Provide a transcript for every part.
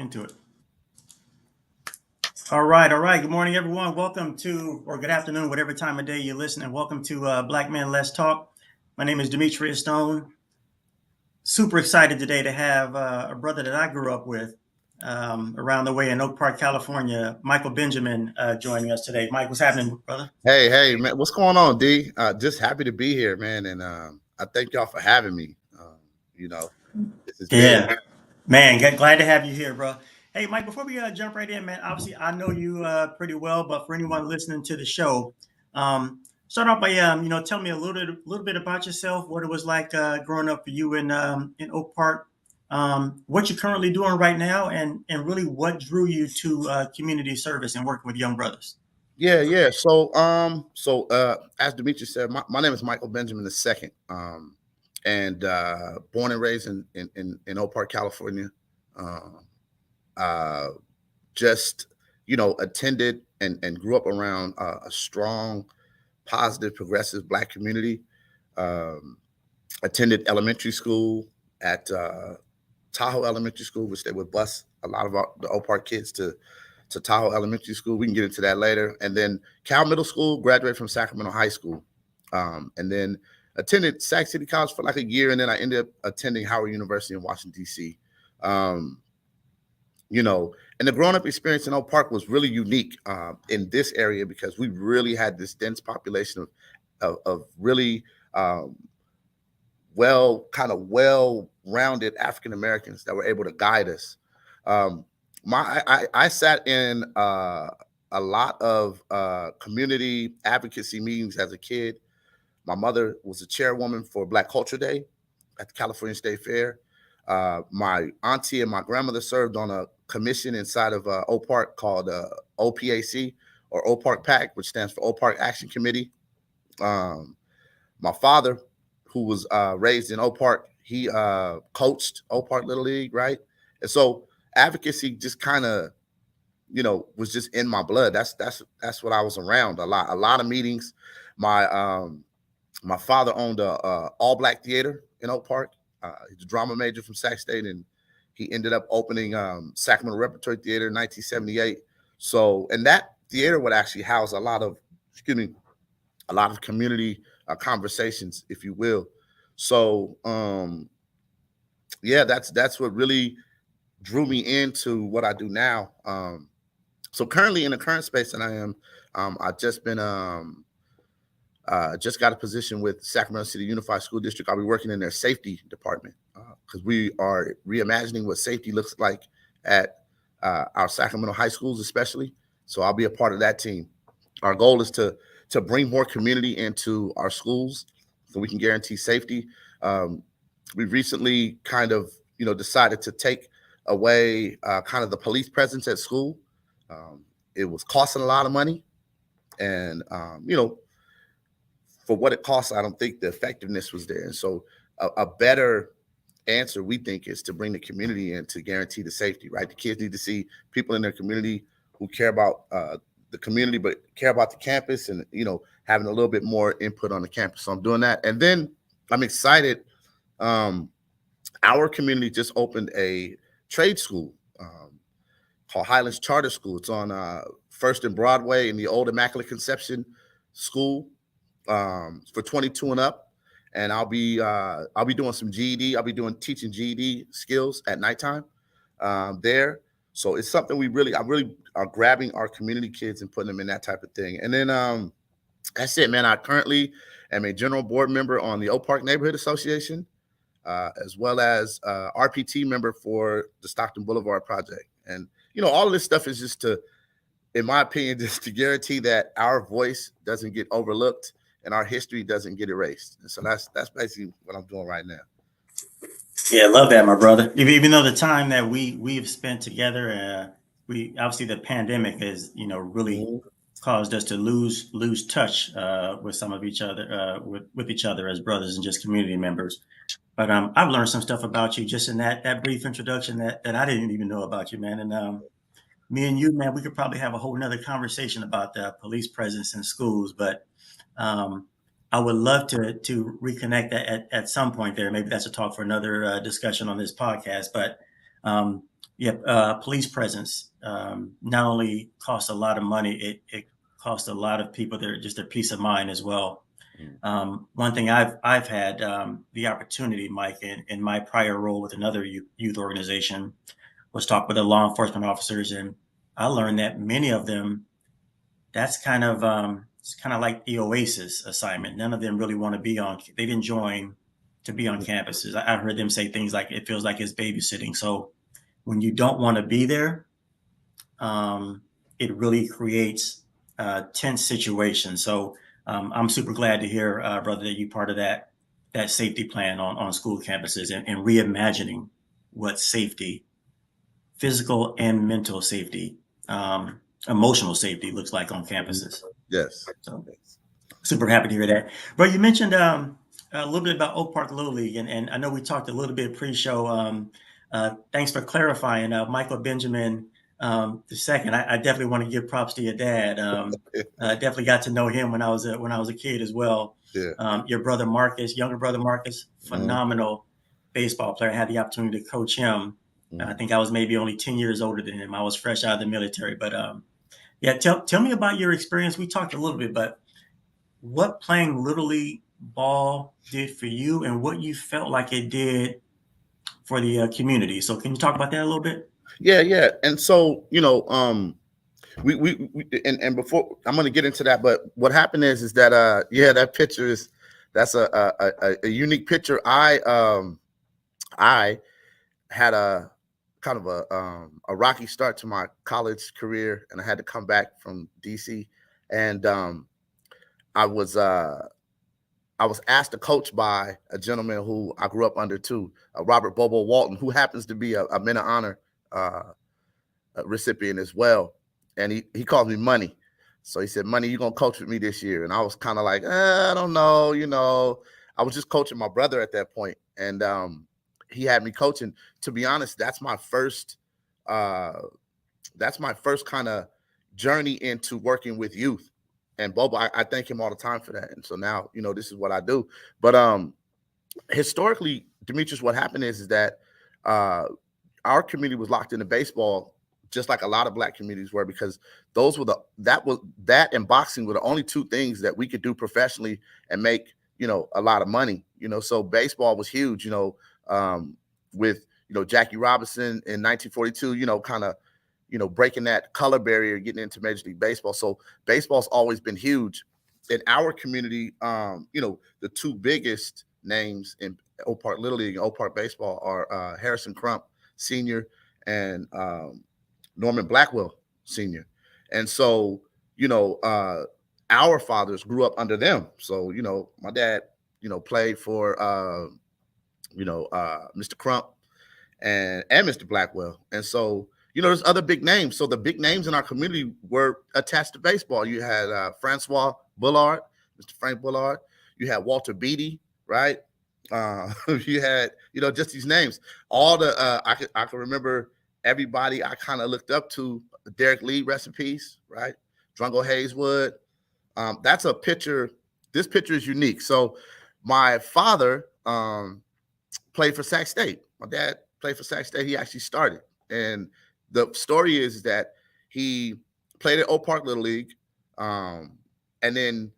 into it. All right. Good morning, everyone. Welcome to, or good afternoon, whatever time of day you're listening. Welcome to Black Men Let's Talk. My name is Dimitrius. Super excited today to have a brother that I grew up with around the way in Oak Park, California, Michael Benjamin, joining us today. Mike, what's happening, brother? Hey, man, what's going on, D? Just happy to be here, man, and I thank y'all for having me. This is big. Yeah, man, glad to have you here, bro. Hey, Mike, before we jump right in, man, obviously I know you pretty well, but for anyone listening to the show, start off by tell me a little bit about yourself, what it was like growing up for you in Oak Park, what you're currently doing right now, and really what drew you to community service and working with young brothers. Yeah. So as Dimitrius said, my name is Michael Benjamin II, and born and raised in Oak Park, California. Um, uh, just attended and grew up around a strong, positive, progressive Black community. Um, Attended elementary school at Tahoe Elementary School, which they would bus a lot of the Oak Park kids to Tahoe Elementary School. We can get into that later. And then Cal Middle School, graduated from Sacramento High School, and then attended Sac City College for like a year, and then I ended up attending Howard University in Washington, D.C. Um, and the growing up experience in Oak Park was really unique in this area because we really had this dense population of really well-rounded African Americans that were able to guide us. Um, I sat in a lot of community advocacy meetings as a kid. My mother was a chairwoman for Black Culture Day at the California State Fair. My auntie and my grandmother served on a commission inside of Oak Park called OPAC, or Oak Park PAC, which stands for Oak Park Action Committee. My father, who was raised in Oak Park, he coached Oak Park Little League, right? And so advocacy just kind of, was just in my blood. That's what I was around a lot of meetings. My father owned a all Black theater in Oak Park. He's a drama major from Sac State, and he ended up opening Sacramento Repertory Theater in 1978. So, and that theater would actually house a lot of community conversations, if you will. So, that's what really drew me into what I do now. So currently in the current space that I am, I've just been just got a position with Sacramento City Unified School District. I'll be working in their safety department because we are reimagining what safety looks like at our Sacramento high schools, especially. So I'll be a part of that team. Our goal is to bring more community into our schools so we can guarantee safety. We recently kind of, decided to take away kind of the police presence at school. It was costing a lot of money, and for what it costs, I don't think the effectiveness was there. And so a better answer, we think, is to bring the community in to guarantee the safety, right? The kids need to see people in their community who care about the community, but care about the campus and, having a little bit more input on the campus. So I'm doing that. And then I'm excited. Our community just opened a trade school called Highlands Charter School. It's on First and Broadway in the old Immaculate Conception School for 22 and up. And I'll be doing some GED. I'll be teaching GED skills at nighttime there. So it's something I really are grabbing our community kids and putting them in that type of thing. And then that's it, man. I currently am a general board member on the Oak Park Neighborhood Association, as well as RPT member for the Stockton Boulevard Project. And, all of this stuff is just in my opinion, just to guarantee that our voice doesn't get overlooked and our history doesn't get erased. And so that's basically what I'm doing right now. Yeah, I love that, my brother. Even though the time that we've spent together, we obviously the pandemic has really caused us to lose touch with some of each other, with each other as brothers and just community members. But I've learned some stuff about you just in that brief introduction that I didn't even know about you, man. And me and you, man, we could probably have a whole nother conversation about the police presence in schools. But I would love to reconnect at some point there. Maybe that's a talk for another discussion on this podcast. But Yep, police presence not only costs a lot of money, it costs a lot of people their peace of mind as well. Mm. One thing I've had the opportunity, Mike, in my prior role with another youth organization, was talk with the law enforcement officers, and I learned that many of them, that's kind of it's kind of like the Oasis assignment. None of them really want to be on. They didn't join to be on campuses. I heard them say things like it feels like it's babysitting. So when you don't want to be there, um, it really creates tense situations. So I'm super glad to hear, brother, that you're part of that safety plan on school campuses and reimagining what safety, physical and mental safety, emotional safety looks like on campuses. Yes. So Yes. super happy to hear that. Bro, you mentioned a little bit about Oak Park Little League, and I know we talked a little bit pre-show. Thanks for clarifying, Michael Benjamin the second. I definitely want to give props to your dad. Definitely got to know him when I was a kid as well. Yeah. Your brother Marcus, younger brother Marcus, Mhm. phenomenal baseball player. I had the opportunity to coach him. I Mhm. think I was maybe only 10 years older than him. I was fresh out of the military, but yeah, tell me about your experience. We talked a little bit, but what playing little league ball did for you and what you felt like it did for the community. So can you talk about that a little bit? Yeah, yeah. And so, and before I'm going to get into that, but what happened is that yeah, that picture is that's a unique picture. I had a kind of a rocky start to my college career, and I had to come back from DC, and I was uh I was asked to coach by a gentleman who I grew up under too, Robert Bobo Walton, who happens to be a Men of Honor uh, recipient as well. And he calls me Money. So he said, Money, you gonna coach with me this year? And I was kind of like, I don't know, I was just coaching my brother at that point, and he had me coaching. To be honest, uh, that's my first kind of journey into working with youth. And Bobo, I thank him all the time for that. And so now, this is what I do. But historically, Demetrius, what happened is that uh, our community was locked into baseball, just like a lot of Black communities were, because those were that and boxing were the only two things that we could do professionally and make a lot of money. So baseball was huge. With Jackie Robinson in 1942. Kind of breaking that color barrier, getting into Major League Baseball. So baseball's always been huge in our community. The two biggest names in Oak Park Little League and Oak Park Baseball are Harrison Crump Sr. and Norman Blackwell Sr. And so, our fathers grew up under them. So, my dad, played for, Mr. Crump and Mr. Blackwell. And so, there's other big names. So the big names in our community were attached to baseball. You had Francois Bullard, Mr. Frank Bullard. You had Walter Beatty, right? You had, just these names. All the I can remember everybody I kind of looked up to. Derek Lee, rest in peace, right? Drungo Hayeswood. That's a picture. This picture is unique. So my father played for Sac State. My dad played for Sac State. He actually started. And the story is that he played at Oak Park Little League. And then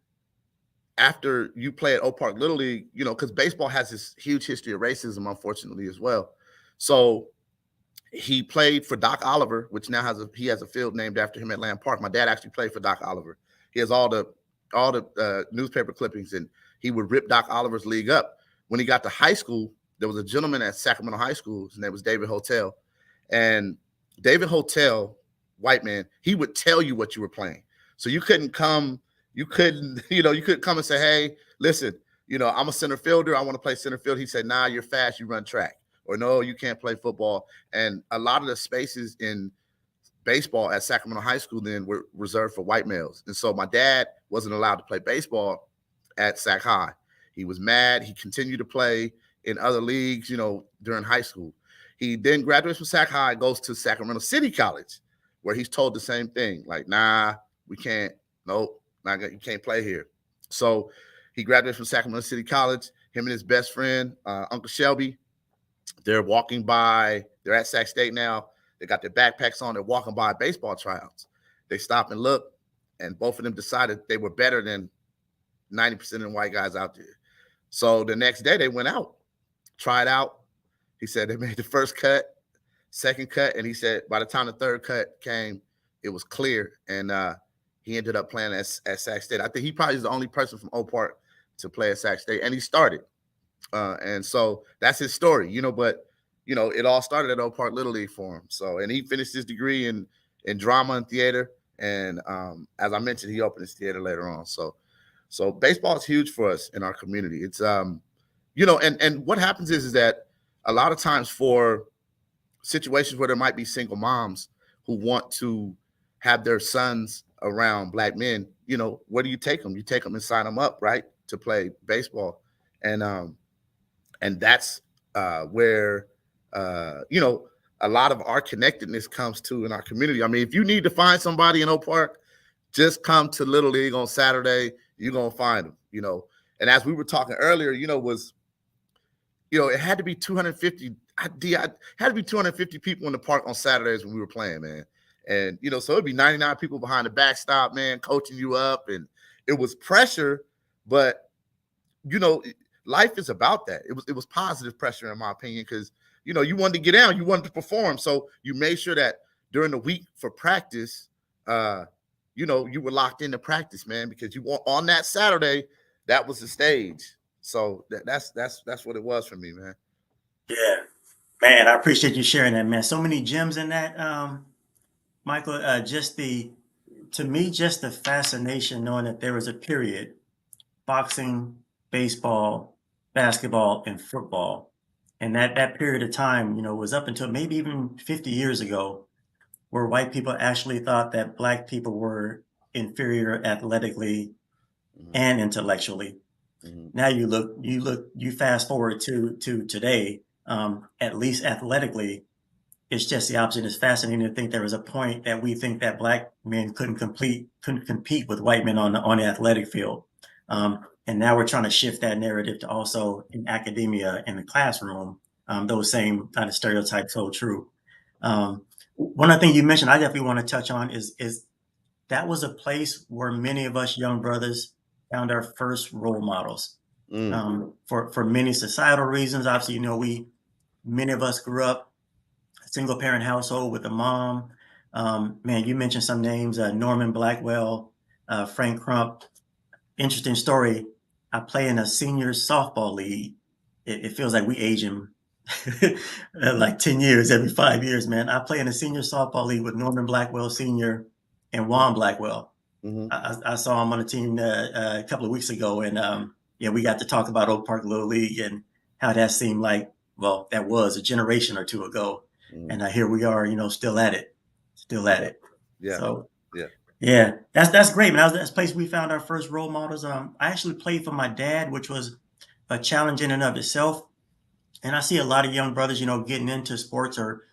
after you play at Oak Park Little League, because baseball has this huge history of racism, unfortunately, as well. So he played for Doc Oliver, which now has a field named after him at Land Park. My dad actually played for Doc Oliver. He has all the newspaper clippings, and he would rip Doc Oliver's league up. When he got to high school, there was a gentleman at Sacramento High School. His name was David Hotel, and David Hotel, white man, he would tell you what you were playing. So you couldn't come, you couldn't come and say, hey, listen, I'm a center fielder. I want to play center field. He said, nah, you're fast. You run track. Or no, you can't play football. And a lot of the spaces in baseball at Sacramento High School then were reserved for white males. And so my dad wasn't allowed to play baseball at Sac High. He was mad. He continued to play in other leagues, during high school. He then graduates from Sac High, goes to Sacramento City College, where he's told the same thing. Like, nah, we can't. Nope, you can't play here. So he graduates from Sacramento City College. Him and his best friend, Uncle Shelby, they're walking by. They're at Sac State now. They got their backpacks on. They're walking by baseball tryouts. They stop and look, and both of them decided they were better than 90% of the white guys out there. So the next day they went out, tried out. He said they made the first cut, second cut, and he said by the time the third cut came, it was clear, and he ended up playing at Sac State. I think he probably is the only person from Oak Park to play at Sac State, and he started. And so that's his story, but it all started at Oak Park Little League for him. So, and he finished his degree in drama and theater. And as I mentioned, he opened his theater later on. So baseball is huge for us in our community. It's and what happens is that a lot of times for situations where there might be single moms who want to have their sons around black men, where do you take them? You take them and sign them up, right, to play baseball. And that's where a lot of our connectedness comes to in our community. I mean, if you need to find somebody in Oak Park, just come to Little League on Saturday. You're gonna find them. And as we were talking earlier, it had to be 250. I had to be 250 people in the park on Saturdays when we were playing, man. And so it'd be 99 people behind the backstop, man, coaching you up, and it was pressure, but life is about that. It was positive pressure, in my opinion, because you wanted to get down, you wanted to perform, so you made sure that during the week for practice, you were locked into practice, man, because you want on that Saturday, that was the stage. So that's what it was for me, man. Yeah, man, I appreciate you sharing that, man. So many gems in that, Michael. To me, just the fascination knowing that there was a period, boxing, baseball, basketball, and football, and that period of time, was up until maybe even 50 years ago, where white people actually thought that black people were inferior athletically and intellectually. Now you fast forward to today, at least athletically, it's just the opposite. It's fascinating to think there was a point that we think that black men couldn't compete with white men on the athletic field. And now we're trying to shift that narrative to also in academia, in the classroom, those same kind of stereotypes hold true. One other thing you mentioned, I definitely want to touch on is that was a place where many of us young brothers found our first role models. For many societal reasons. Obviously, many of us grew up a single parent household with a mom. Man, you mentioned some names, Norman Blackwell, Frank Crump. Interesting story. I play in a senior softball league. It feels like we age him like 10 years, every 5 years, man. I play in a senior softball league with Norman Blackwell Sr. and Juan Blackwell. I saw him on the team a couple of weeks ago, and we got to talk about Oak Park Little League and how that seemed like, well, that was a generation or two ago. And here we are, still at it. Yeah. So, yeah, that's great, man. That's the place we found our first role models. I actually played for my dad, which was a challenge in and of itself. And I see a lot of young brothers, getting into sports or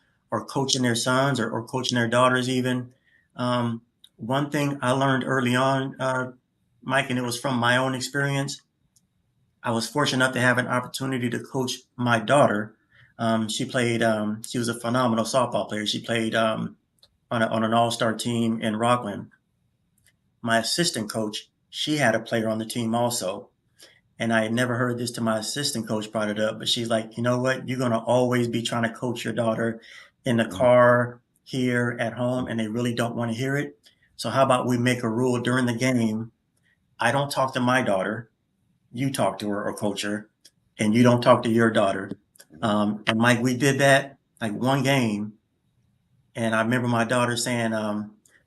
coaching their sons or coaching their daughters even. One thing I learned early on, Mike, and it was from my own experience. I was fortunate enough to have an opportunity to coach my daughter. She was a phenomenal softball player. She played on an all-star team in Rockland. My assistant coach, she had a player on the team also. And I had never heard this till my assistant coach brought it up, but she's like, you know what? You're going to always be trying to coach your daughter in the car, here, at home, and they really don't want to hear it. So how about we make a rule during the game? I don't talk to my daughter. You talk to her or coach her, and you don't talk to your daughter. And Mike, we did that like one game. And I remember my daughter saying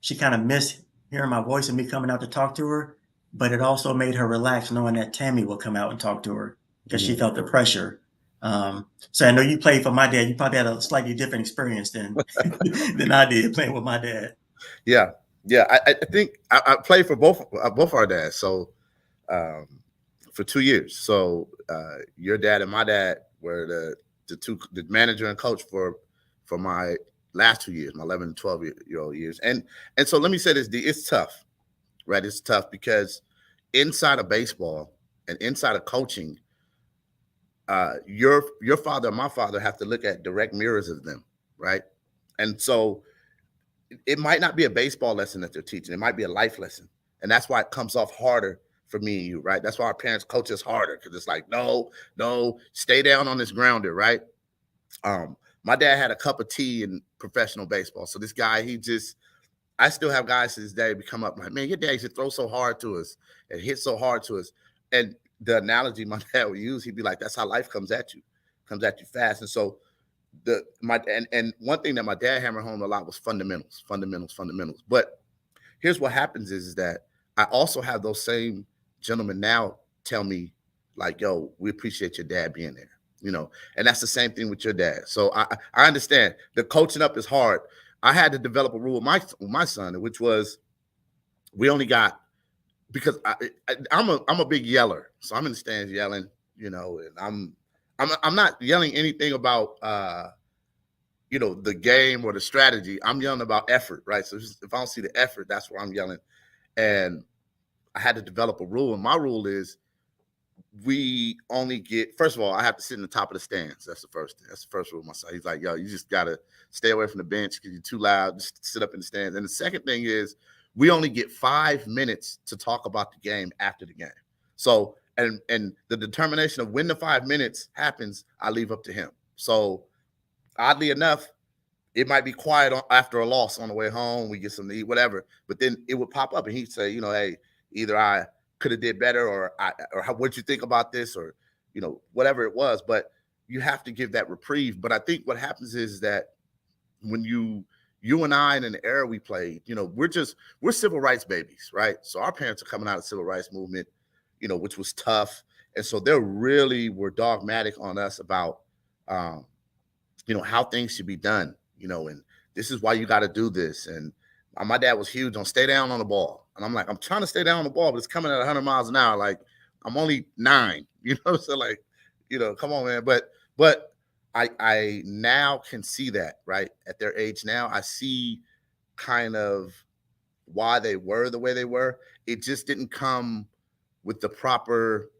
she kind of missed hearing my voice and me coming out to talk to her, but it also made her relax knowing that Tammy would come out and talk to her because she felt the pressure. So I know you played for my dad. You probably had a slightly different experience than I did playing with my dad. Yeah. I think I played for both our dads. So for 2 years. So your dad and my dad were the manager and coach for my last 2 years, my 11 and 12-year-old years. And so let me say this, it's tough, right? It's tough because inside of baseball and inside of coaching, your father and my father have to look at direct mirrors of them, right? And so it might not be a baseball lesson that they're teaching. It might be a life lesson. And that's why it comes off harder for me and you, right? That's why our parents coach us harder, because it's like, no, stay down on this grounder, right? My dad had a cup of tea in professional baseball. So this guy, I still have guys to this day come up like, man, your dad used to throw so hard to us and hit so hard to us. And the analogy my dad would use, he'd be like, that's how life comes at you fast. And so and one thing that my dad hammered home a lot was fundamentals. But here's what happens is that I also have those same gentlemen now tell me, like, yo, we appreciate your dad being there, and that's the same thing with your dad. So I understand the coaching up is hard. I had to develop a rule with my son, which was we only got, because I'm a big yeller, so I'm in the stands yelling, and I'm not yelling anything about the game or the strategy. I'm yelling about effort, right? So if I don't see the effort, that's where I'm yelling. And I had to develop a rule, and my rule is we only get, first of all, I have to sit in the top of the stands. That's the first thing. That's the first rule. My son, he's like, yo, you just gotta stay away from the bench because you're too loud. Just sit up in the stands. And the second thing is we only get 5 minutes to talk about the game after the game. So and the determination of when the 5 minutes happens, I leave up to him. So oddly enough, it might be quiet after a loss on the way home. We get something to eat, whatever. But then it would pop up, and he'd say, hey, either I could have did better, or what'd you think about this, or whatever it was. But you have to give that reprieve. But I think what happens is that when you and I, in the era we played, we're civil rights babies, right? So our parents are coming out of the civil rights movement, which was tough, and so they really were dogmatic on us about how things should be done, and this is why you got to do this. And my dad was huge on stay down on the ball. And I'm like, I'm trying to stay down on the ball, but it's coming at 100 miles an hour. Like, I'm only 9, so like, come on, man. But I now can see that, right? At their age now, I see kind of why they were the way they were. It just didn't come with the proper,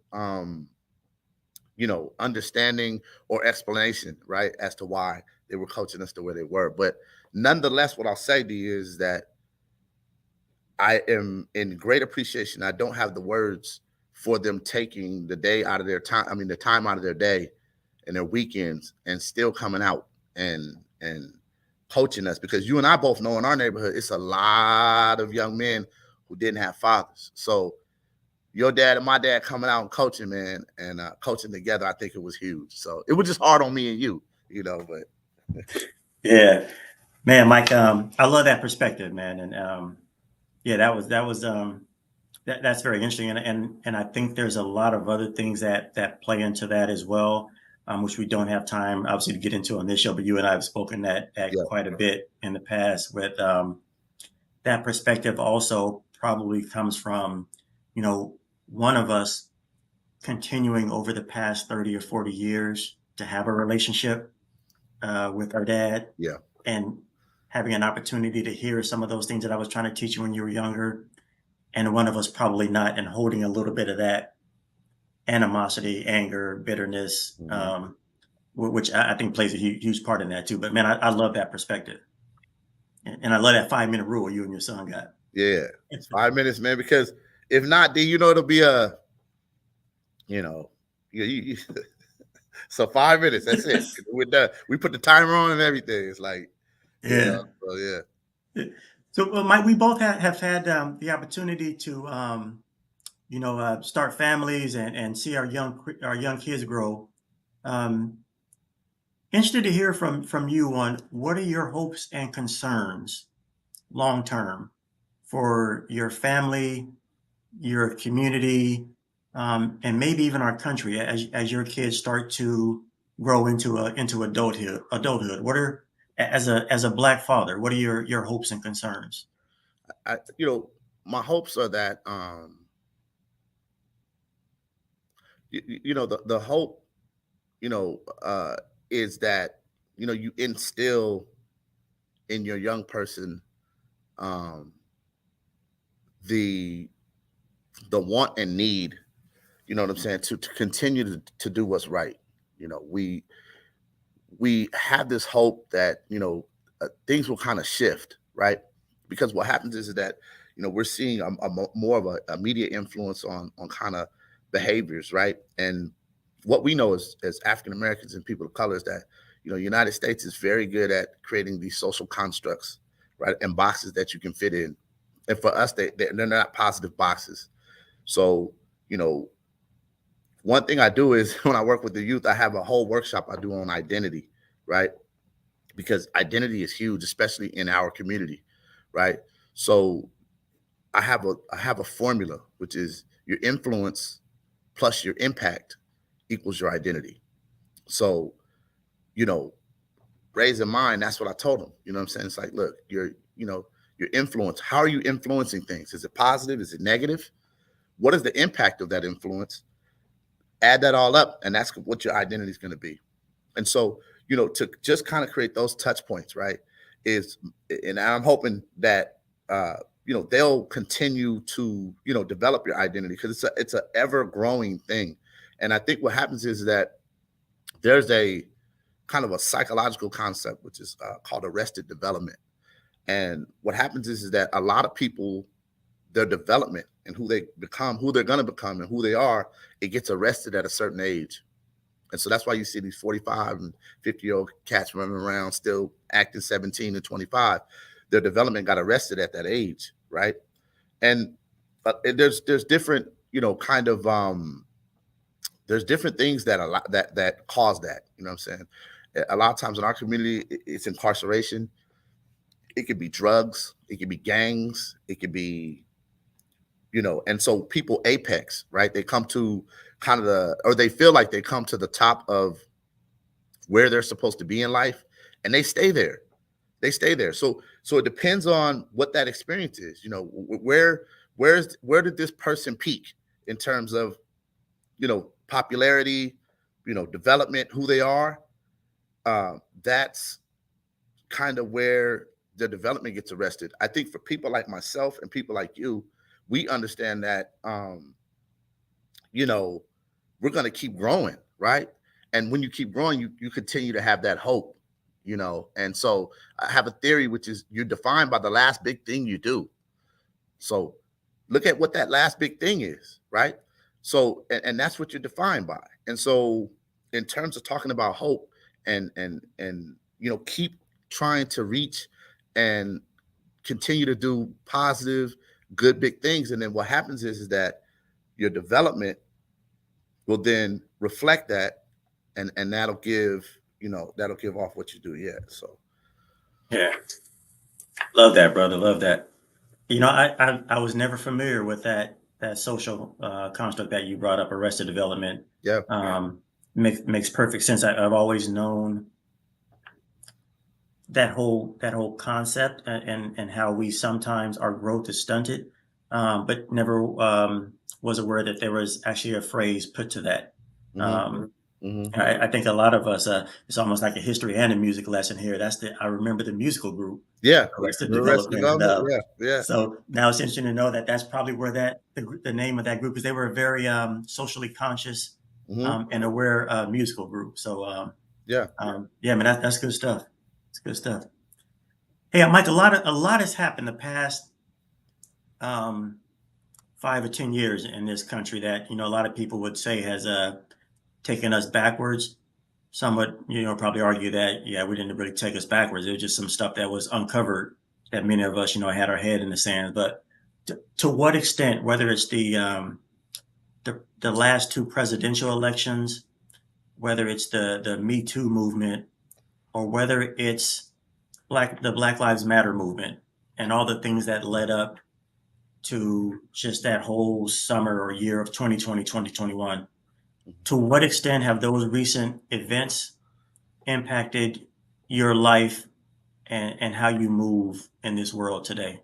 understanding or explanation, right, as to why they were coaching us the way they were. But nonetheless, what I'll say to you is that I am in great appreciation. I don't have the words for them taking the day out of their time. I mean, the time out of their day and their weekends, and still coming out and coaching us, because you and I both know in our neighborhood, it's a lot of young men who didn't have fathers. So your dad and my dad coming out and coaching, man, and coaching together, I think it was huge. So it was just hard on me and you, but. Yeah, man, Mike, I love that perspective, man. And yeah, that's very interesting. And I think there's a lot of other things that play into that as well, which we don't have time, obviously, to get into on this show, but you and I have spoken that quite a bit in the past. With that perspective also probably comes from, one of us continuing over the past 30 or 40 years to have a relationship with our dad. Yeah. And having an opportunity to hear some of those things that I was trying to teach you when you were younger, and one of us probably not, and holding a little bit of that animosity, anger, bitterness, which I think plays a huge part in that too. But man, I love that perspective. And I love that 5-minute rule you and your son got. Yeah. 5 minutes, man, because if not, then it'll be a, so 5 minutes, that's it. We're done. We put the timer on and everything. It's like, yeah. So yeah. So Mike, we both have had the opportunity to start families and see our young kids grow. Interested to hear from you on what are your hopes and concerns long term for your family, your community, and maybe even our country as your kids start to grow into adulthood. What are, as a Black father, what are your hopes and concerns? My hopes are that the hope is that you instill in your young person the want and need, what I'm saying, to continue to do what's right. We have this hope that things will kind of shift, right? Because what happens is that we're seeing more of a media influence on kind of behaviors, right? And what we know as African Americans and people of color is that United States is very good at creating these social constructs, right, and boxes that you can fit in. And for us, they're not positive boxes. So one thing I do is when I work with the youth, I have a whole workshop I do on identity, right? Because identity is huge, especially in our community, right? So I have a formula, which is your influence plus your impact equals your identity. So, you know, raising mine, that's what I told them. You know what I'm saying? It's like, look, your influence. How are you influencing things? Is it positive? Is it negative? What is the impact of that influence? Add that all up, and that's what your identity is going to be. And so, to just kind of create those touch points, right? Is and I'm hoping that they'll continue to develop your identity, because it's a ever growing thing. And I think what happens is that there's a kind of a psychological concept which is called arrested development. And what happens is that a lot of people, their development and who they become, who they're going to become, and who they are, it gets arrested at a certain age. And so that's why you see these 45 and 50-year-old cats running around still acting 17 and 25. Their development got arrested at that age, right? And there's different, kind of there's different things that cause that. You know what I'm saying? A lot of times in our community, it's incarceration. It could be drugs. It could be gangs. It could be, and so people apex, right? They come to kind of or they feel like they come to the top of where they're supposed to be in life, and they stay there. They stay there. So it depends on what that experience is. Where did this person peak in terms of, popularity, development, who they are? That's kind of where the development gets arrested. I think for people like myself and people like you, we understand that, we're going to keep growing, right? And when you keep growing, you continue to have that hope, And so I have a theory, which is you're defined by the last big thing you do. So look at what that last big thing is, right? So, and that's what you're defined by. And so in terms of talking about hope and keep trying to reach and continue to do positive, good, big things. And then what happens is that your development will then reflect that, and that'll give off what you do. Yeah. So Yeah, love that, brother. Love that. I was never familiar with that social construct that you brought up, arrested development. yeah. Makes perfect sense. I've always known that whole concept, and how we sometimes our growth is stunted, but never was aware that there was actually a phrase put to that. Mm-hmm. Um, Mm-hmm. I think a lot of us, it's almost like a history and a music lesson here. I remember the musical group, Yeah. Arrested The rest Development. And development. Yeah. Yeah. so now it's interesting to know that that's probably where the name of that group is. They were a very socially conscious Mm-hmm. and aware musical group. So Yeah. yeah, man, that's good stuff. It's good stuff. Hey, Mike, a lot has happened the past um, 5 or 10 years in this country that a lot of people would say has taken us backwards. Some would probably argue that yeah, we didn't really take us backwards. It was just some stuff that was uncovered that many of us had our head in the sand. But to what extent, whether it's the last two presidential elections, whether it's the Me Too movement, or whether it's the Black Lives Matter movement and all the things that led up to just that whole summer or year of 2020, 2021. To what extent have those recent events impacted your life and how you move in this world today?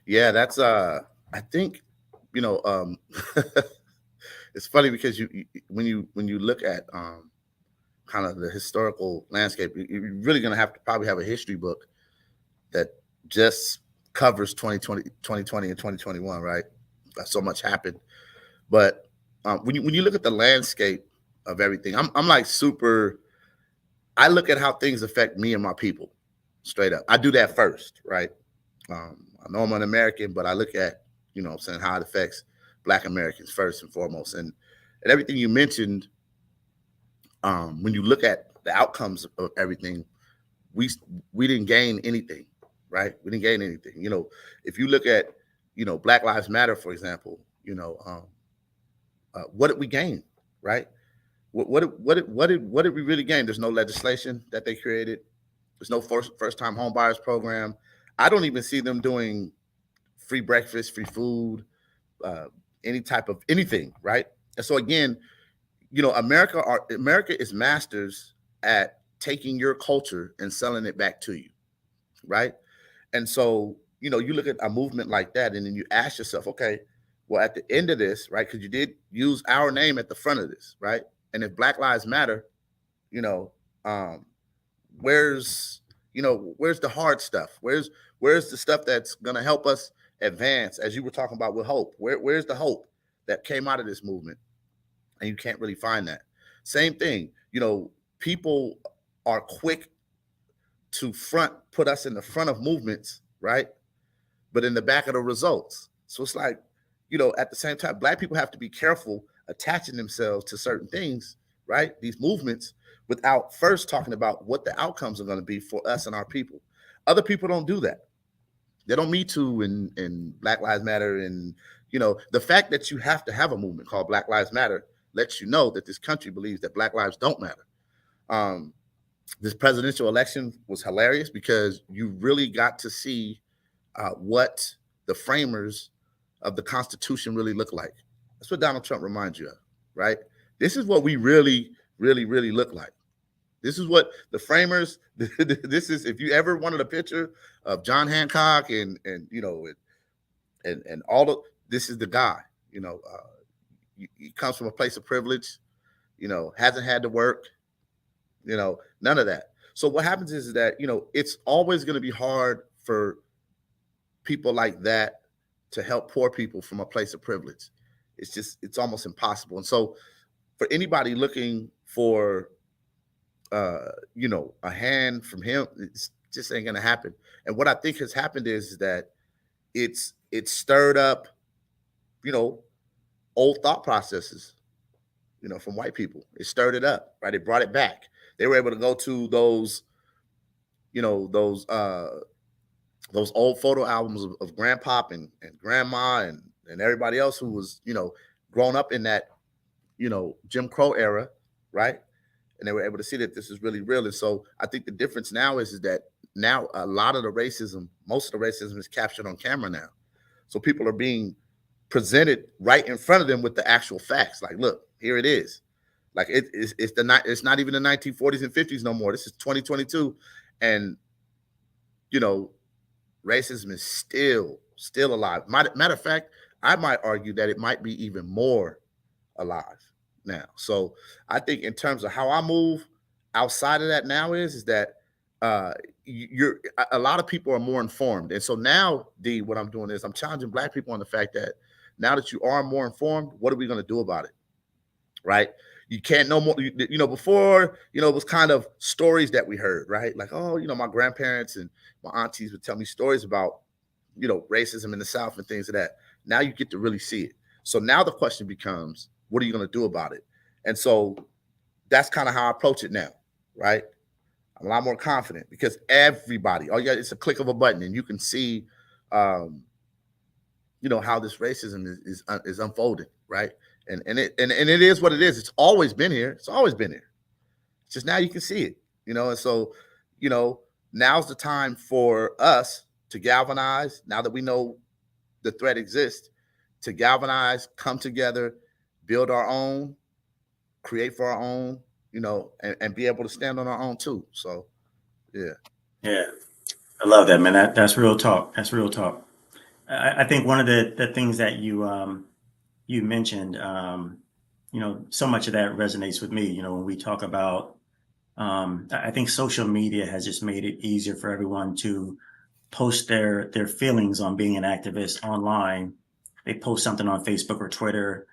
Yeah. That's I think you know um it's funny because when you look at kind of the historical landscape, you're really going to have to probably have a history book that just covers 2020 and 2021, right? So much happened. But when you look at the landscape of everything, I'm like super. I look at how things affect me and my people, straight up. I do that first, right? I know I'm an American, but I look at, I'm saying, how it affects Black Americans first and foremost. And everything you mentioned, when you look at the outcomes of everything, we we didn't gain anything, right? We didn't gain anything. If you look at, Black Lives Matter, for example, what did we gain, right? What did we really gain? There's no legislation that they created. There's no first time home buyers program. I don't even see them doing free breakfast, free food, uh, any type of anything, right? And so again, America is masters at taking your culture and selling it back to you, right? And so, you look at a movement like that, and then you ask yourself, okay, well, at the end of this, right? Because you did use our name at the front of this, right? And if Black Lives Matter, you know, um, where's where's the hard stuff? Where's the stuff that's gonna help us advance, as you were talking about with hope? Where's the hope that came out of this movement? And you can't really find that. Same thing, people are quick to put us in the front of movements, right? But in the back of the results. So it's like, at the same time, Black people have to be careful attaching themselves to certain things, right? These movements, without first talking about what the outcomes are going to be for us and our people. Other people don't do that. They don't Me Too and Black Lives Matter. And, the fact that you have to have a movement called Black Lives Matter lets you know that this country believes that Black lives don't matter. Um, this presidential election was hilarious because you really got to see what the framers of the Constitution really look like. That's what Donald Trump reminds you of, right? This is what we really, really, really look like. This is what the framers. This is, if you ever wanted a picture of John Hancock and all the. This is the guy. He comes from a place of privilege. Hasn't had to work. None of that. So what happens is that it's always going to be hard for people like that to help poor people from a place of privilege. It's almost impossible. And so for anybody looking for a hand from him, it's just ain't gonna happen. And what I think has happened is that it's stirred up, old thought processes, from white people. It stirred it up, right? It brought it back. They were able to go to those, you know, those old photo albums of grandpop and grandma and everybody else who was, grown up in that, Jim Crow era, right? And they were able to see that this is really real. And so I think the difference now is that now a lot of the racism, most of the racism is captured on camera now. So people are being presented right in front of them with the actual facts. Like, look, here it is. Like it's not even the 1940s and 50s no more. This is 2022, and racism is still alive. Matter of fact, I might argue that it might be even more alive now. So I think in terms of how I move outside of that now is that you're a lot of people are more informed. And so now, D, what I'm doing is I'm challenging Black people on the fact that now that you are more informed, what are we going to do about it? Right? You can't no more, before, it was kind of stories that we heard, right? Like, oh, my grandparents and my aunties would tell me stories about, racism in the South and things of that. Now you get to really see it. So now the question becomes, what are you going to do about it? And so that's kind of how I approach it now, right? I'm a lot more confident because everybody, it's a click of a button and you can see, how this racism is unfolding, right? And it is what it is. It's always been here. It's always been here. It's just now you can see it, and so, now's the time for us to galvanize. Now that we know the threat exists, to galvanize, come together, build our own, create for our own, and be able to stand on our own too. So, yeah. Yeah, I love that, man. That's real talk. That's real talk. I think one of the things that you mentioned, so much of that resonates with me. When we talk about, I think social media has just made it easier for everyone to post their feelings on being an activist online. They post something on Facebook or Twitter.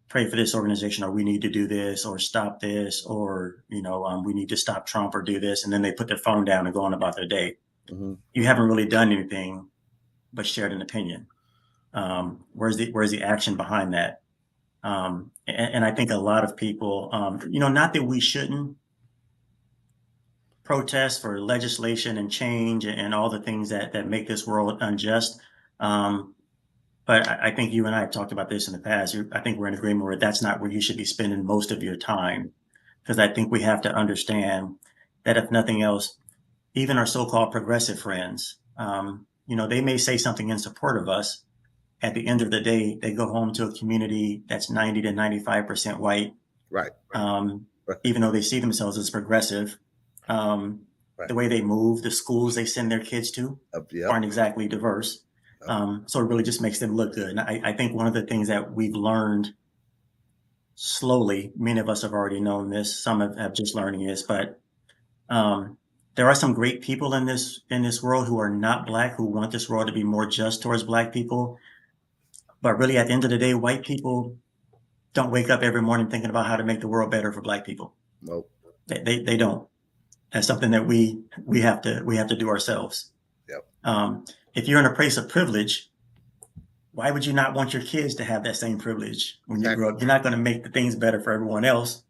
pray for this organization, or we need to do this, or stop this, or we need to stop Trump or do this, and then they put their phone down and go on about their day. Mm-hmm. You haven't really done anything but shared an opinion. Where's the action behind that? And I think a lot of people, not that we shouldn't protest for legislation and change and all the things that make this world unjust. Um, but I think you and I have talked about this in the past. I think we're in agreement where that's not where you should be spending most of your time, because I think we have to understand that if nothing else, even our so-called progressive friends, they may say something in support of us. At the end of the day, they go home to a community that's 90 to 95% white. Right. Right. Even though they see themselves as progressive. Right. The way they move, the schools they send their kids to Yep. aren't exactly diverse. So it really just makes them look good. And I think one of the things that we've learned slowly, many of us have already known this, some have just learning this, but there are some great people in this world who are not Black, who want this world to be more just towards Black people. But really, at the end of the day, white people don't wake up every morning thinking about how to make the world better for Black people. Nope. They don't. That's something that we have to do ourselves. Yep. If you're in a place of privilege, why would you not want your kids to have that same privilege when you grow up? You're not going to make the things better for everyone else.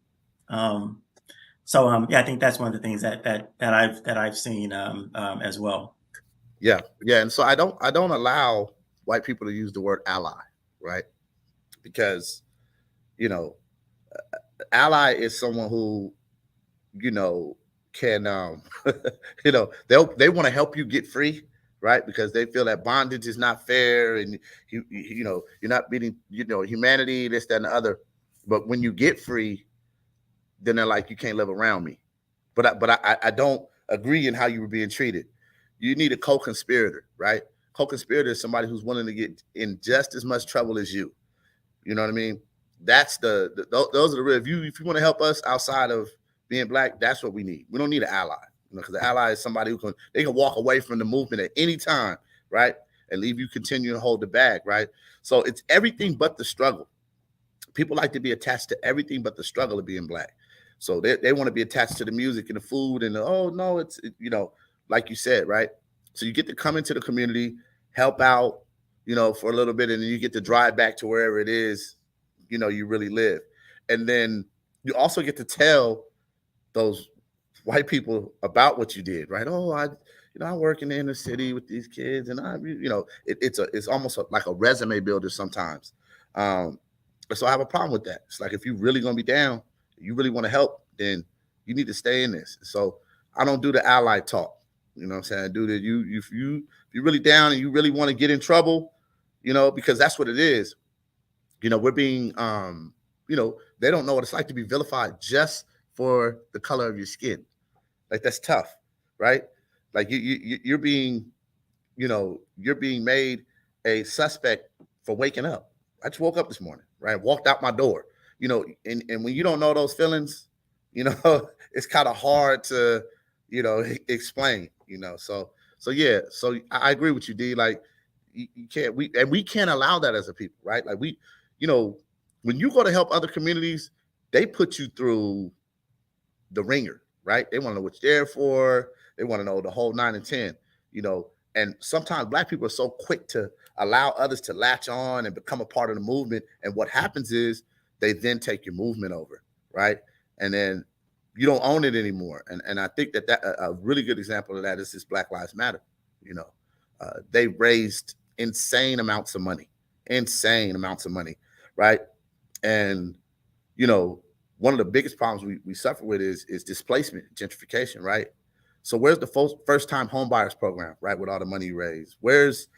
I think that's one of the things that I've seen as well. Yeah, and so I don't allow white people to use the word ally, right? Because ally is someone who can they want to help you get free, right? Because they feel that bondage is not fair, and you're not meeting humanity, this, that, and the other. But when you get free, then they're like, you can't live around me. But I don't agree in how you were being treated. You need a co-conspirator, right? Co-conspirator is somebody who's willing to get in just as much trouble as you. You know what I mean? That's those are the real. If you want to help us outside of being Black, that's what we need. We don't need an ally, because the ally is somebody who can walk away from the movement at any time, right? And leave you continue to hold the bag, right? So it's everything but the struggle. People like to be attached to everything but the struggle of being Black. So they want to be attached to the music and the food and it's like you said, right? So you get to come into the community, help out, for a little bit, and then you get to drive back to wherever it is, you really live. And then you also get to tell those white people about what you did, right? Oh, I work in the inner city with these kids, and it's almost like a resume builder sometimes. So I have a problem with that. It's like, if you're really going to be down, you really want to help, then you need to stay in this. So I don't do the ally talk. You know what I'm saying? I do that. If you're really down and you really want to get in trouble, because that's what it is. We're being, they don't know what it's like to be vilified just for the color of your skin. Like, that's tough, right? Like you're being, you're being made a suspect for waking up. I just woke up this morning, right? Walked out my door, and when you don't know those feelings, it's kind of hard to, explain, So yeah, so I agree with you, D. Like, you can't, we can't allow that as a people, right? Like, when you go to help other communities, they put you through the ringer, right? They want to know what you're there for. They want to know the whole 9 and 10, and sometimes Black people are so quick to allow others to latch on and become a part of the movement. And what happens is they then take your movement over, right? And then you don't own it anymore. And I think that a really good example of that is this Black Lives Matter. They raised insane amounts of money, right? And one of the biggest problems we suffer with is displacement, gentrification, right? So where's the first time home buyers program, right? With all the money you raise, where's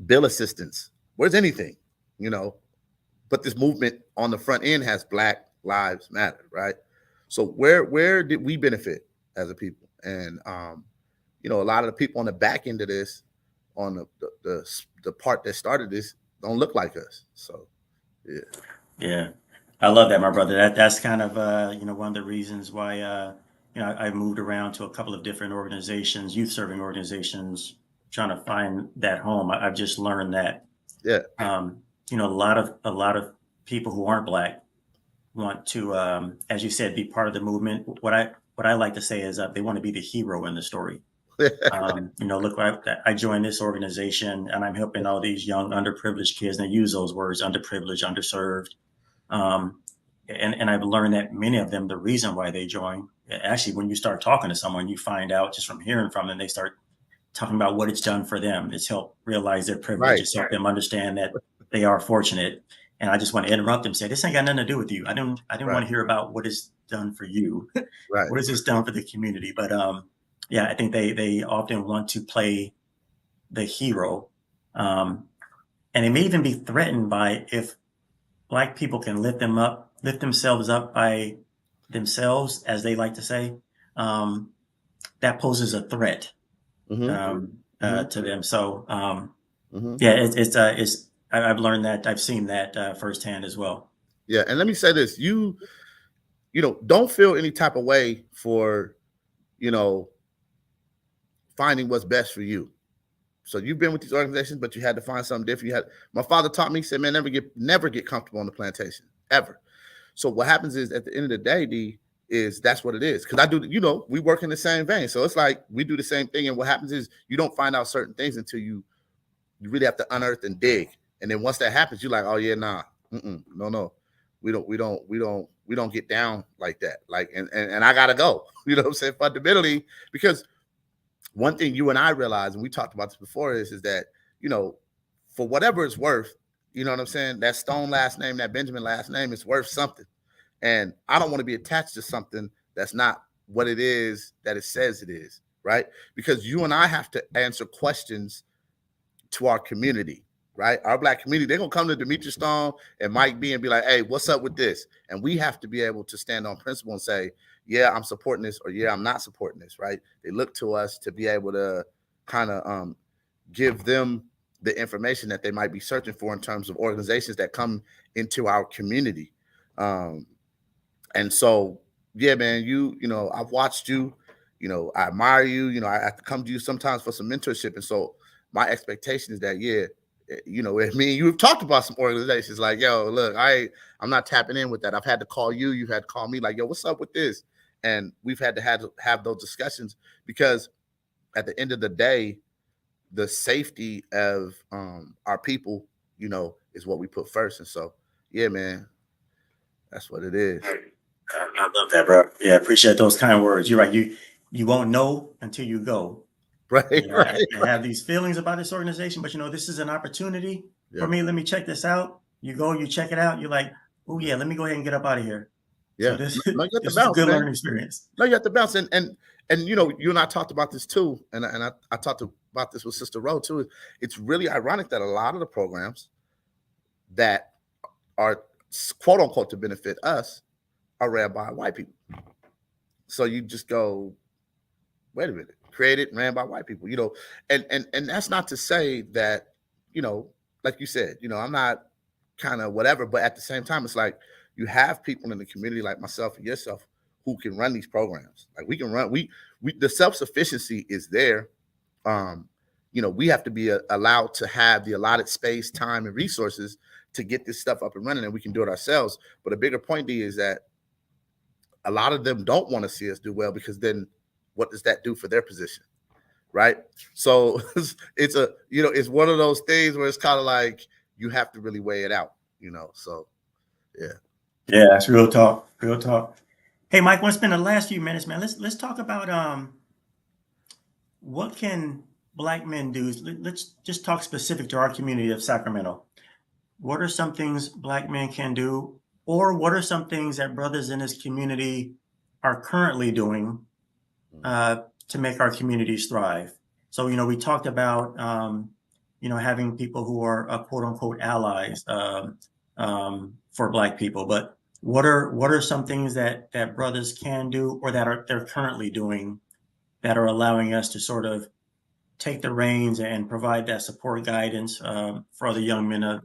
bill assistance? Where's anything? But this movement on the front end has Black Lives Matter, right? So where did we benefit as a people? And a lot of the people on the back end of this, on the part that started this, don't look like us. So yeah. Yeah, I love that, my brother. That's kind of one of the reasons why I moved around to a couple of different organizations, youth serving organizations, trying to find that home. I've just learned that Yeah. you know, a lot of people who aren't Black want to, as you said, be part of the movement. What I like to say is they want to be the hero in the story. You know, look, I joined this organization and I'm helping all these young underprivileged kids, and I use those words: underprivileged, underserved. Um, and I've learned that many of them, the reason why they join, actually, when you start talking to someone, you find out just from hearing from them, they start talking about what it's done for them. It's helped realize their privilege. Right, It's helped them understand that they are fortunate. And I just want to interrupt them and say, this ain't got nothing to do with you. I didn't right, want to hear about what it's done for you. right. What has this done for the community? But yeah, I think they often want to play the hero. Um, and they may even be threatened by if Black people can lift themselves up by themselves, as they like to say, um, that poses a threat Hmm. Hmm. to them. So Hmm. yeah, I've learned that, I've seen that firsthand as well. Yeah, and let me say this: don't feel any type of way for you know finding what's best for you. So you've been with these organizations, but you had to find something different. My father taught me, he said, man, never get comfortable on the plantation ever. So what happens is at the end of the day, D, is that's what it is. Because we work in the same vein. So it's like we do the same thing. And what happens is you don't find out certain things until you really have to unearth and dig. And then once that happens, you're like, oh yeah, nah, no, we don't get down like that. Like, and I gotta go. You know what I'm saying? Fundamentally, because one thing you and I realize, and we talked about this before, is that you know, for whatever it's worth, you know what I'm saying. That Stone last name, that Benjamin last name, is worth something, and I don't want to be attached to something that's not what it is that it says it is, right? Because you and I have to answer questions to our community, right? Our Black community, they're gonna come to Dimitrius Stone and Mike B and be like, hey, what's up with this? And we have to be able to stand on principle and say, yeah, I'm supporting this, or yeah, I'm not supporting this, right? They look to us to be able to kind of give them the information that they might be searching for in terms of organizations that come into our community. Um, and so, yeah, man, I've watched you, I admire you, I have to come to you sometimes for some mentorship. And so my expectation is that, yeah, I mean, you've talked about some organizations like, yo, look, I'm not tapping in with that. I've had to call you, you've had to call me like, yo, what's up with this? And we've had to have those discussions because at the end of the day, the safety of our people, is what we put first. And so, yeah, man, that's what it is. I love that, bro. Yeah, appreciate those kind words. You're right. You won't know until you go. Right, You know, right. I have these feelings about this organization, but you know, this is an opportunity for Yeah, me. Let me check this out. You go, you check it out. You're like, oh yeah, let me go ahead and get up out of here. So yeah. this No, you got to this is a bounce, good man. learning experience. No, you got to bounce, and you and I talked about this too, and I talked about this with Sister Rowe too. It's really ironic that a lot of the programs that are quote unquote to benefit us are ran by white people. So you just go, wait a minute, created and ran by white people, and that's not to say that, you know, like you said, I'm not kind of whatever, but at the same time, it's like you have people in the community like myself and yourself who can run these programs. Like we can run, we the self sufficiency is there. Um, we have to be allowed to have the allotted space, time, and resources to get this stuff up and running, and we can do it ourselves. But a bigger point, D, is that a lot of them don't want to see us do well because then what does that do for their position? Right. So it's one of those things where it's kind of like you have to really weigh it out, So yeah. Yeah, that's real talk. Real talk. Hey, Mike, want to spend the last few minutes, man? Let's talk about what can Black men do. Let's just talk specific to our community of Sacramento. What are some things Black men can do, or what are some things that brothers in this community are currently doing to make our communities thrive? So, you know, we talked about, you know, having people who are quote unquote allies for Black people, but what are some things that brothers can do, or that they're currently doing, that are allowing us to sort of take the reins and provide that support guidance for other young men and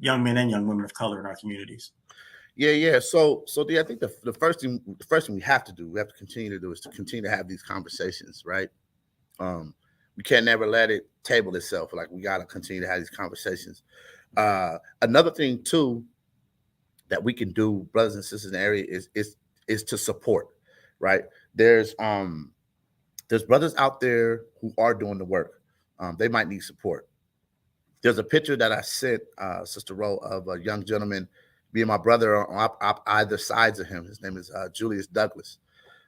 young women of color in our communities? Yeah. So I think the first thing we have to do, we have to continue to do, is to continue to have these conversations, right? Um, we can never let it table itself. Like we got to continue to have these conversations. Another thing too that we can do, brothers and sisters in the area, is to support. Right? There's um there's brothers out there who are doing the work. They might need support. There's a picture that I sent Sister Rowe of a young gentleman. Me and my brother are on either sides of him. His name is Julius Douglas.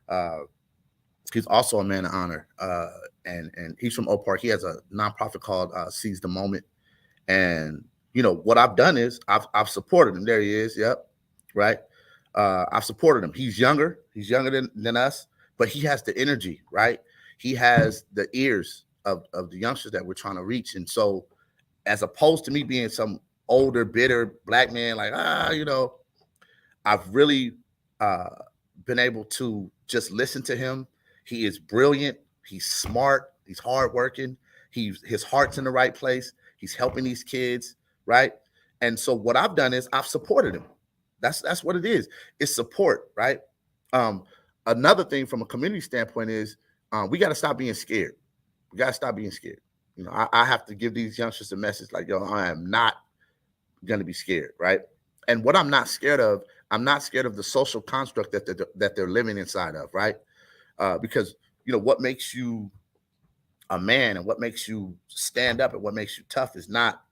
Uh, he's also a man of honor, and he's from Oak Park. He has a nonprofit called Seize the Moment. And what I've done is I've supported him. There he is. Yep, right. I've supported him. He's younger. He's younger than us, but he has the energy, right? He has the ears of the youngsters that we're trying to reach. And so, as opposed to me being some older, bitter black man, like I've really uh, been able to just listen to him. He is brilliant. He's smart. He's hardworking. His heart's in the right place. He's helping these kids, right? And so what I've done is I've supported him. That's what it is. It's support, right? Um, Another thing from a community standpoint is we got to stop being scared. We got to stop being scared. I have to give these youngsters a message like, yo, I am not going to be scared, right? And what I'm not scared of the social construct that they're living inside of, right? Because what makes you a man and what makes you stand up and what makes you tough is not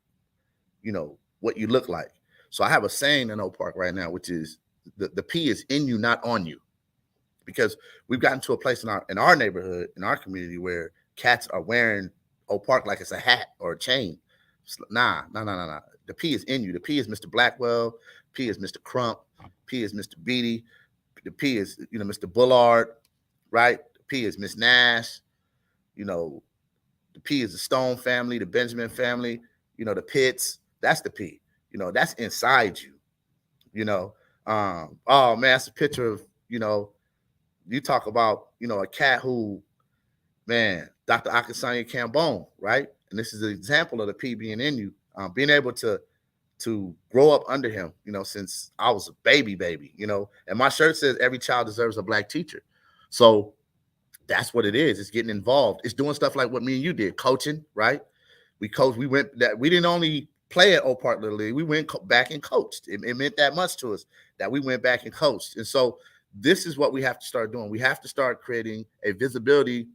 what you look like. So I have a saying in Oak Park right now, which is the P is in you, not on you, because we've gotten to a place in our neighborhood, in our community, where cats are wearing Oak Park like it's a hat or a chain. Nah. The P is in you. The P is Mr. Blackwell. P is Mr. Crump. P is Mr. Beatty. The P is Mr. Bullard, right? The P is Miss Nash. The P is the Stone family, the Benjamin family. The Pitts. That's the P. That's inside you. Oh man, that's a picture of you talk about a cat who, man, Dr. Akasanya Cambone, right? And this is an example of the P being in you, being able to grow up under him, since I was a baby, and my shirt says every child deserves a black teacher. So that's what it is. It's getting involved. It's doing stuff like what me and you did, coaching, right? We coached. We didn't only play at Oak Park Little League. We went back and coached. It meant that much to us that we went back and coached. And so this is what we have to start doing. We have to start creating a visibility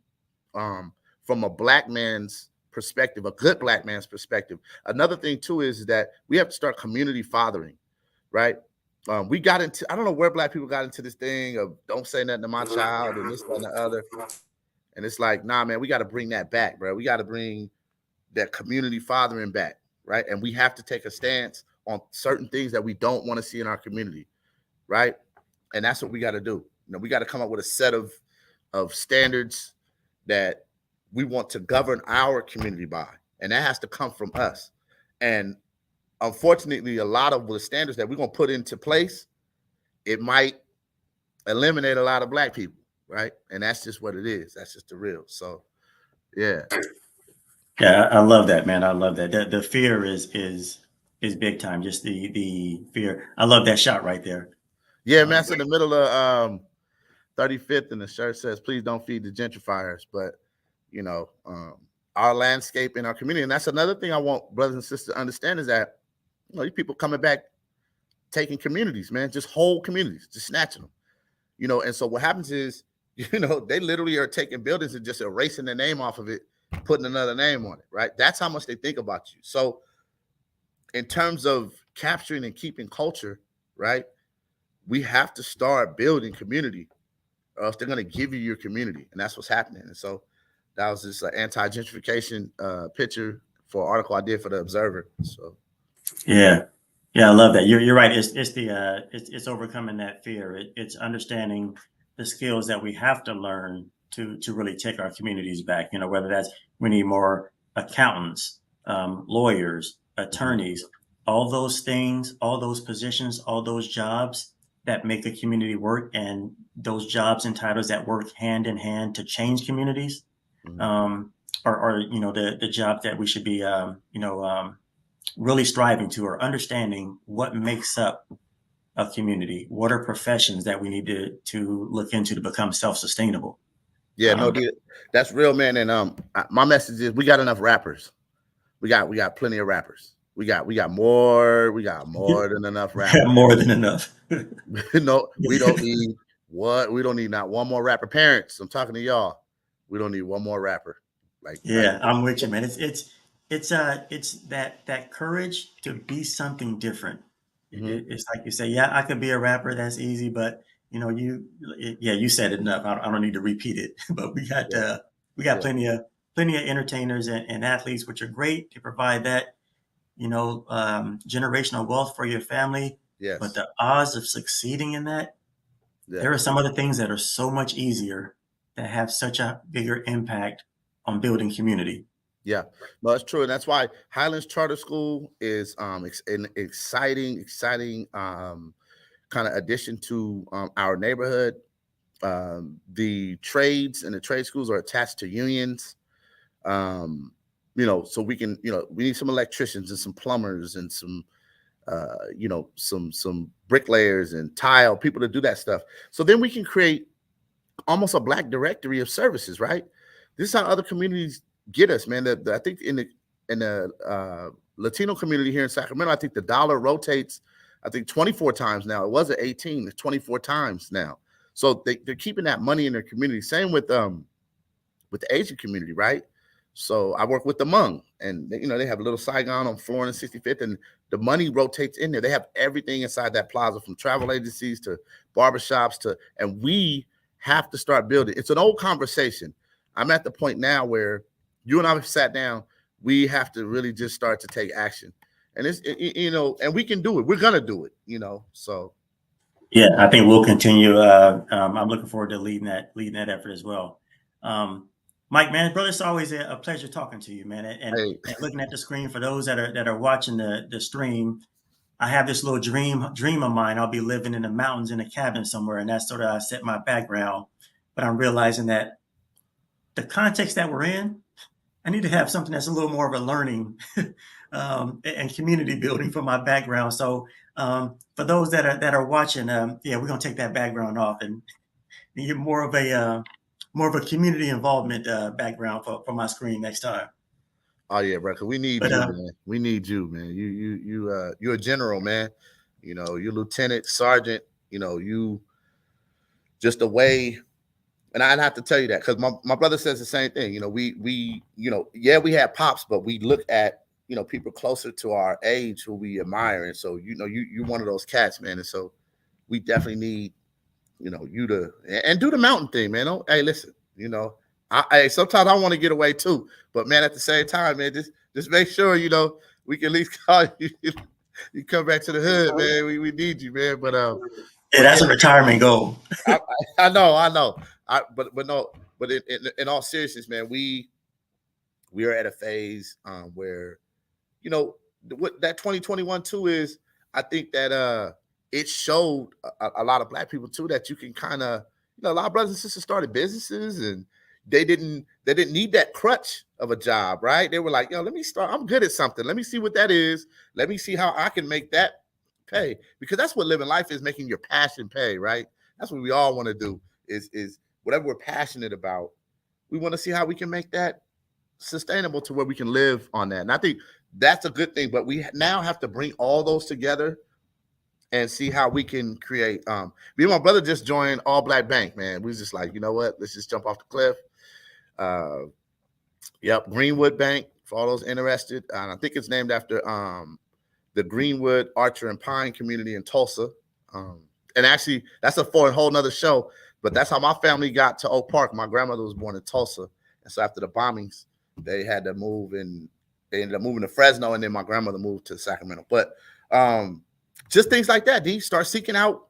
from a black man's perspective, a good black man's perspective. Another thing too is that we have to start community fathering, right? We got into, I don't know where black people got into this thing of don't say nothing to my child and this, that, and the other. And it's like, nah, man, we got to bring that back, bro. We got to bring that community fathering back, right? And we have to take a stance on certain things that we don't want to see in our community, right? And that's what we got to do. We got to come up with a set of standards that we want to govern our community by, and that has to come from us. And unfortunately, a lot of the standards that we're going to put into place, it might eliminate a lot of black people, right? And that's just what it is. That's just the real. So, yeah. Yeah, I love that, man. I love that. The fear is big time. Just the fear. I love that shot right there. Yeah, man. It's in the middle of 35th, and the shirt says, "Please don't feed the gentrifiers." But our landscape in our community, and that's another thing I want brothers and sisters to understand is that these people coming back, taking communities, man, just whole communities, just snatching them. And so what happens is, they literally are taking buildings and just erasing the name off of it, putting another name on it, right? That's how much they think about you. So in terms of capturing and keeping culture, right, we have to start building community, or else they're going to give you your community, and that's what's happening. And so that was this anti-gentrification picture for an article I did for the Observer. So Yeah, I love that. You're right. It's overcoming that fear. It's understanding the skills that we have to learn to really take our communities back. Whether that's we need more accountants, lawyers, attorneys, all those things, all those positions, all those jobs that make a community work, and those jobs and titles that work hand in hand to change communities, are the job that we should be really striving to, or understanding what makes up a community. What are professions that we need to look into to become self-sustainable? Yeah, no, dude, that's real, man. And my message is we got enough rappers. We got plenty of rappers, we got more than enough rappers. More than enough. No, we don't need what we don't need not one more rapper. Parents, I'm talking to y'all. We don't need one more rapper. Like Yeah, I'm with you, man. It's that courage to be something different. mhm. It's like you say, yeah, I could be a rapper. That's easy, but yeah, you said it enough. I don't need to repeat it. But Yeah, we got yeah, plenty of entertainers and athletes, which are great to provide that generational wealth for your family. But yes, the odds of succeeding in that, there are yes. some other things that are so much easier that have such a bigger impact on building community. Yeah, no, it's true, and that's why Highlands Charter School is an exciting kind of addition to our neighborhood. The trades and the trade schools are attached to unions. Um, so we need some electricians and some plumbers and some some bricklayers and tile people to do that stuff. So then we can create almost a black directory of services, right? This is how other communities get us, man. I think in the Latino community here in Sacramento, I think the dollar rotates, I think 24 times now. It wasn't 18, it's 24 times now. So they're keeping that money in their community. Same with the Asian community, right? So I work with the Hmong, and they have a little Saigon on Florida and 65th, and the money rotates in there. They have everything inside that plaza, from travel agencies to barbershops and we have to start building. It's an old conversation. I'm at the point now where you and I have sat down. We have to really just start to take action, and and we can do it. We're gonna do it. So Yeah, I think we'll continue. I'm looking forward to leading that effort as well. Um, Mike, man, brother, it's always a pleasure talking to you, man. hey, And looking at the screen for those that are watching the stream, I have this little dream of mine. I'll be living in the mountains in a cabin somewhere, and that's sort of I set my background. But I'm realizing that the context that we're in, I need to have something that's a little more of a learning and community building for my background. So for those that are watching, yeah, we're gonna take that background off and get more of a community involvement background for my screen next time. oh yeah, bro. 'Cause we need But you, man. We need you, man. You're a general, man. You're lieutenant, sergeant. You just the way. And I'd have to tell you that because my brother says the same thing. Yeah, we have pops, but we look at people closer to our age who we admire, and so you're one of those cats, man. And so we definitely need you to and do the mountain thing, man. Hey, listen, sometimes I want to get away too, but man, at the same time, man, just make sure we can at least call you. You come back to the hood, man. We need you, man. yeah, But yeah, that's a retirement goal. I know. But no, but in all seriousness, man, we are at a phase where what that 2021 too is. I think that it showed a lot of black people too that you can kind of a lot of brothers and sisters started businesses and they didn't need that crutch of a job, right? They were like, yo, let me start. I'm good at something. Let me see what that is. Let me see how I can make that pay, because that's what living life is, making your passion pay, right? That's what we all want to do is whatever we're passionate about. We want to see how we can make that sustainable to where we can live on that. And I think that's a good thing, but we now have to bring all those together and see how we can create. Me and my brother just joined All Black Bank, man. We was just like, you know what? Let's just jump off the cliff. Uh, yep, Greenwood Bank for all those interested. And I think it's named after the Greenwood Archer and Pine community in Tulsa. And actually, that's for a whole nother show. But that's how my family got to Oak Park. My grandmother was born in Tulsa, and so after the bombings, they had to move, and they ended up moving to Fresno, and then my grandmother moved to Sacramento. But just things like that. D, start seeking out.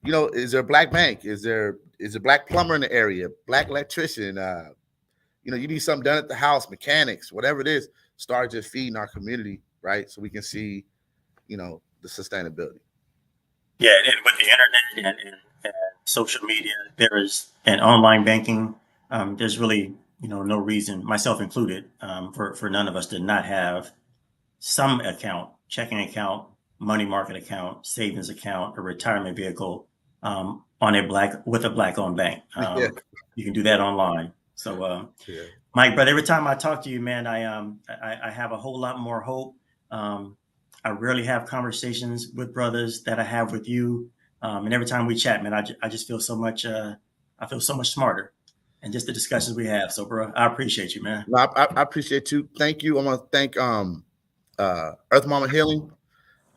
Is there a black bank? Is a black plumber in the area? Black electrician? You need something done at the house, mechanics, whatever it is. Start just feeding our community, right? So we can see, the sustainability. Yeah, and with the internet and social media, there is and online banking. There's really no reason, myself included, for none of us to not have some account, checking account, money market account, savings account, a retirement vehicle on with a black owned bank. Yeah. You can do that online. So, Yeah. Mike, brother, every time I talk to you, man, I have a whole lot more hope. I rarely have conversations with brothers that I have with you. And every time we chat, man, I just feel so much, I feel so much smarter and just the discussions we have. So, bro, I appreciate you, man. No, I appreciate you. Thank you. I want to thank Earth Mama Healing,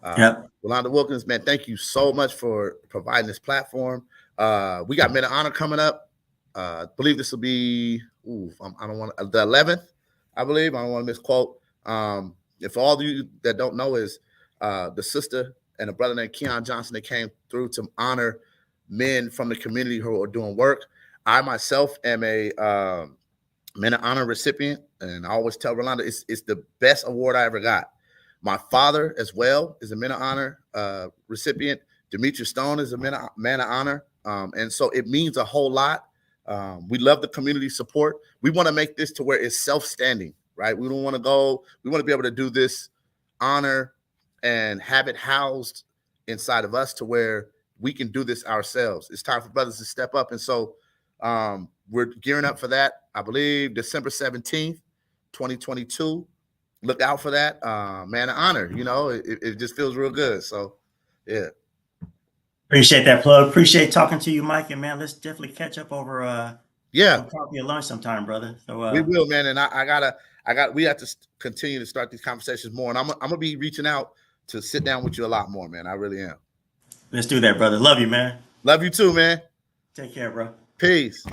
Yep. Yolanda Wilkins, man. Thank you so much for providing this platform. We got Men of Honor coming up. I believe this will be I don't want the 11th. I believe I don't want to misquote. If all of you that don't know is the sister and a brother named Keon Johnson that came through to honor men from the community who are doing work. I myself am a Men of Honor recipient, and I always tell Rolanda it's the best award I ever got. My father as well is a Men of Honor recipient. Dimitrius Stone is a Man of Honor, and so it means a whole lot. We love the community support. We want to make this to where it's self-standing, right? We don't want to go. We want to be able to do this honor and have it housed inside of us to where we can do this ourselves. It's time for brothers to step up, and so we're gearing up for that. I believe December 17th, 2022. Look out for that. Man of Honor. You know, it just feels real good. So, yeah. Appreciate that plug. Appreciate talking to you, Mike. And man, let's definitely catch up over some coffee or lunch sometime, brother. So we will, man. And we have to continue to start these conversations more. And I'm gonna be reaching out to sit down with you a lot more, man. I really am. Let's do that, brother. Love you, man. Love you too, man. Take care, bro. Peace.